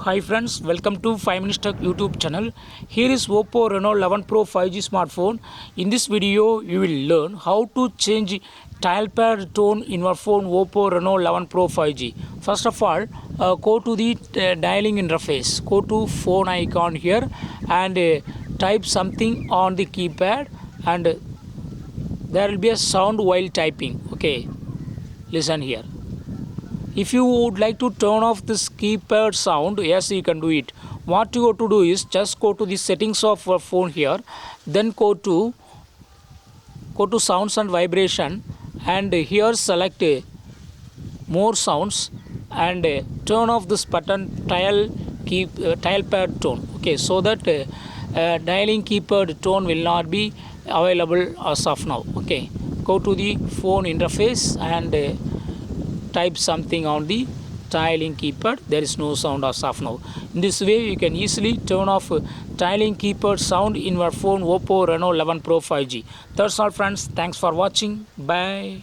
Hi friends, welcome to 5 Minutes Tech YouTube channel. Here is Oppo Reno 11 Pro 5G smartphone. In this video, you will learn how to change dialpad tone in your phone Oppo Reno 11 Pro 5G. First of all, go to the dialing interface. Go to phone icon here and type something on the keypad, and there will be a sound while typing. Okay, listen here. If you would like to turn off this keypad sound, yes, you can do it. What you have to do is just go to the settings of your phone here, then go to sounds and vibration, and here select more sounds and turn off this button dialpad tone. Okay, so that dialing keypad tone will not be available as of now. Okay, go to the phone interface and type something on the dialing keypad. There is no sound as of now. In this way, you can easily turn off dialing keypad sound in your phone Oppo Reno 11 Pro 5G. That's all friends. Thanks for watching. Bye.